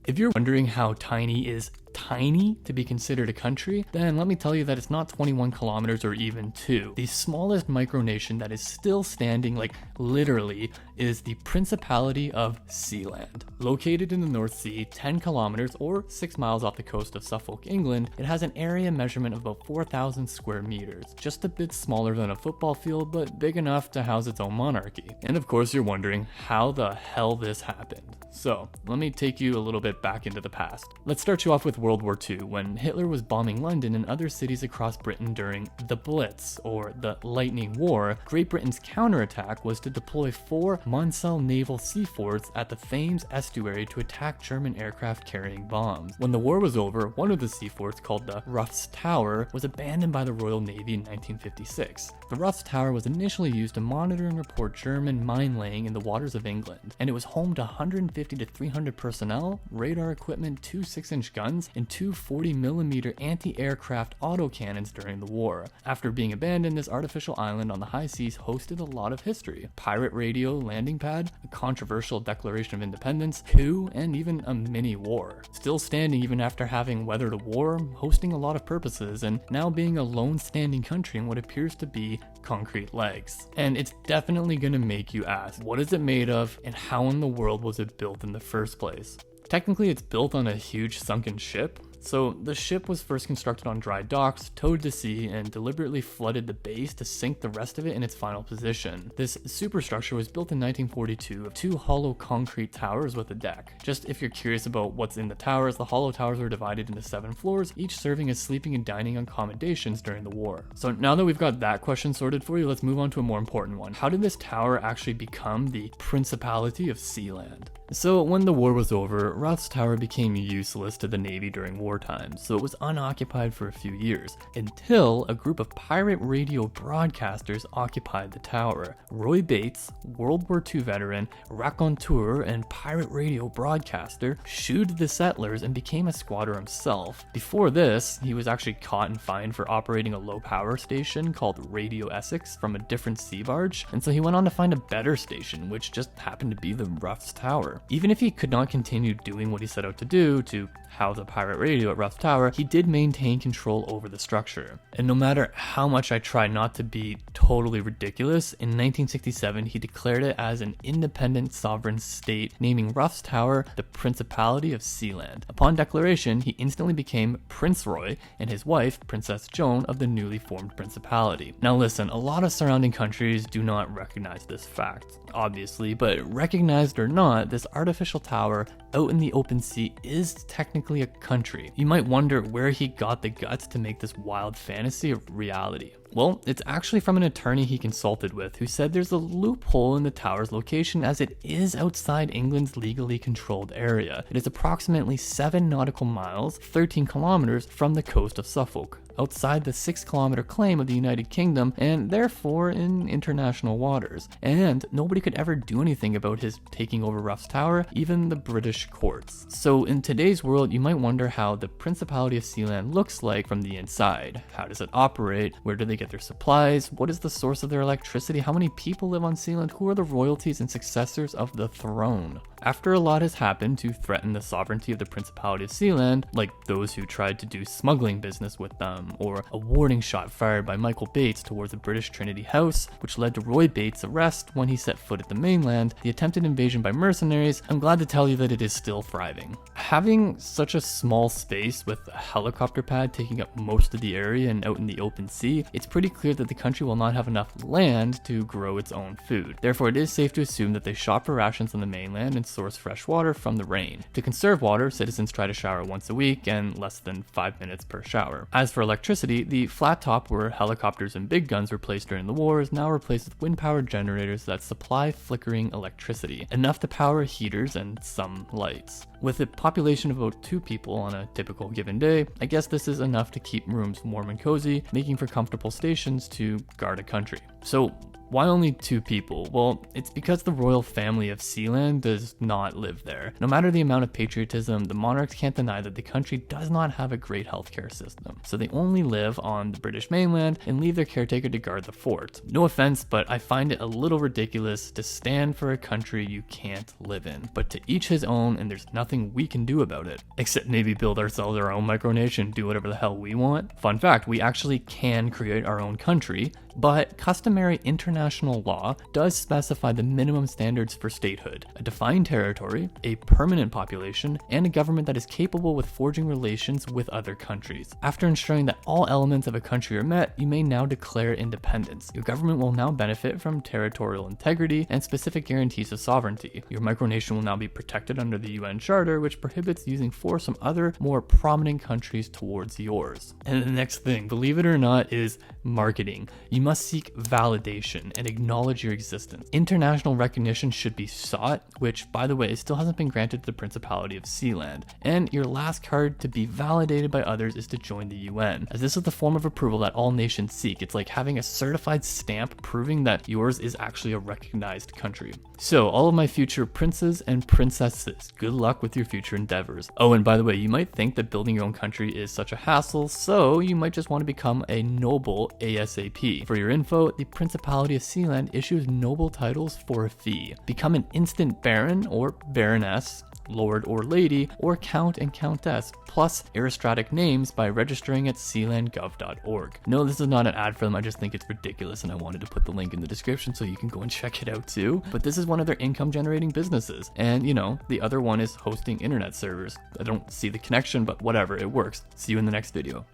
If you're wondering how tiny is tiny to be considered a country, then let me tell you that it's not 21 kilometers or even 2. The smallest micronation that is still standing, like literally, is the Principality of Sealand. Located in the North Sea, 10 kilometers or 6 miles off the coast of Suffolk, England, it has an area measurement of about 4,000 square meters. Just a bit smaller than a football field, but big enough to house its own monarchy. And of course you're wondering how the hell this happened. So let me take you a little bit back into the past. Let's start you off with World War II, when Hitler was bombing London and other cities across Britain during the Blitz, or the Lightning War. Great Britain's counterattack was to deploy 4 Monsell naval sea forts at the Thames estuary to attack German aircraft carrying bombs. When the war was over, one of the sea forts, called the Ruff's Tower, was abandoned by the Royal Navy in 1956. The Ruff's Tower was initially used to monitor and report German mine laying in the waters of England, and it was home to 150 to 300 personnel, radar equipment, 2 6-inch guns, and 2 40mm anti-aircraft autocannons during the war. After being abandoned, this artificial island on the high seas hosted a lot of history. Pirate radio landing pad, a controversial Declaration of Independence, coup, and even a mini war. Still standing even after having weathered a war, hosting a lot of purposes, and now being a lone standing country in what appears to be concrete legs. And it's definitely gonna make you ask, what is it made of, and how in the world was it built in the first place? Technically, it's built on a huge sunken ship. So the ship was first constructed on dry docks, towed to sea, and deliberately flooded the base to sink the rest of it in its final position. This superstructure was built in 1942 of 2 hollow concrete towers with a deck. Just if you're curious about what's in the towers, the hollow towers were divided into 7 floors, each serving as sleeping and dining accommodations during the war. So now that we've got that question sorted for you, let's move on to a more important one. How did this tower actually become the Principality of Sealand? So when the war was over, Ruff's Tower became useless to the Navy during wartime, so it was unoccupied for a few years, until a group of pirate radio broadcasters occupied the tower. Roy Bates, World War II veteran, raconteur, and pirate radio broadcaster, shooed the settlers and became a squatter himself. Before this, he was actually caught and fined for operating a low power station called Radio Essex from a different sea barge, and so he went on to find a better station, which just happened to be the Ruff's Tower. Even if he could not continue doing what he set out to do, to house a pirate radio at Ruff's Tower, he did maintain control over the structure. And no matter how much I try not to be totally ridiculous, in 1967 he declared it as an independent sovereign state, naming Ruff's Tower the Principality of Sealand. Upon declaration, he instantly became Prince Roy and his wife, Princess Joan, of the newly formed principality. Now listen, a lot of surrounding countries do not recognize this fact, obviously, but recognized or not, this artificial tower out in the open sea is technically a country. You might wonder where he got the guts to make this wild fantasy a reality. Well, it's actually from an attorney he consulted with, who said there's a loophole in the tower's location as it is outside England's legally controlled area. It is approximately 7 nautical miles, 13 kilometers from the coast of Suffolk, outside the 6-kilometer claim of the United Kingdom, and therefore in international waters. And nobody could ever do anything about his taking over Ruff's Tower, even the British courts. So in today's world, you might wonder how the Principality of Sealand looks like from the inside. How does it operate? Where do they get their supplies? What is the source of their electricity? How many people live on Sealand? Who are the royalties and successors of the throne? After a lot has happened to threaten the sovereignty of the Principality of Sealand, like those who tried to do smuggling business with them, or a warning shot fired by Michael Bates towards the British Trinity House, which led to Roy Bates' arrest when he set foot at the mainland, the attempted invasion by mercenaries, I'm glad to tell you that it is still thriving. Having such a small space with a helicopter pad taking up most of the area and out in the open sea, it's pretty clear that the country will not have enough land to grow its own food. Therefore, it is safe to assume that they shop for rations on the mainland and source fresh water from the rain. To conserve water, citizens try to shower once a week and less than 5 minutes per shower. As for electricity, the flat top where helicopters and big guns were placed during the war is now replaced with wind-powered generators that supply flickering electricity, enough to power heaters and some lights. With a population of about 2 people on a typical given day, I guess this is enough to keep rooms warm and cozy, making for comfortable stations to guard a country. So Why only 2 people? Well, it's because the royal family of Sealand does not live there. No matter the amount of patriotism, the monarchs can't deny that the country does not have a great healthcare system. So they only live on the British mainland and leave their caretaker to guard the fort. No offense, but I find it a little ridiculous to stand for a country you can't live in. But to each his own, and there's nothing we can do about it. Except maybe build ourselves our own micronation, do whatever the hell we want. Fun fact, we actually can create our own country, but customary international law does specify the minimum standards for statehood: a defined territory, a permanent population, and a government that is capable with forging relations with other countries. After ensuring that all elements of a country are met, you may now declare independence. Your government will now benefit from territorial integrity and specific guarantees of sovereignty. Your micronation will now be protected under the UN Charter, which prohibits using force from other, more prominent countries towards yours. And the next thing, believe it or not, is marketing. You must seek validation and acknowledge your existence. International recognition should be sought, which, by the way, still hasn't been granted to the Principality of Sealand. And your last card to be validated by others is to join the UN, as this is the form of approval that all nations seek. It's like having a certified stamp proving that yours is actually a recognized country. So, all of my future princes and princesses, good luck with your future endeavors. Oh, and by the way, you might think that building your own country is such a hassle, so you might just want to become a noble ASAP. For your info, the Principality of Sealand issues noble titles for a fee. Become an instant baron or baroness, lord or lady, or count and countess, plus aristocratic names by registering at sealandgov.org. No, this is not an ad for them, I just think it's ridiculous and I wanted to put the link in the description so you can go and check it out too. But this is one of their income generating businesses. And you know, the other one is hosting internet servers. I don't see the connection, but whatever, it works. See you in the next video.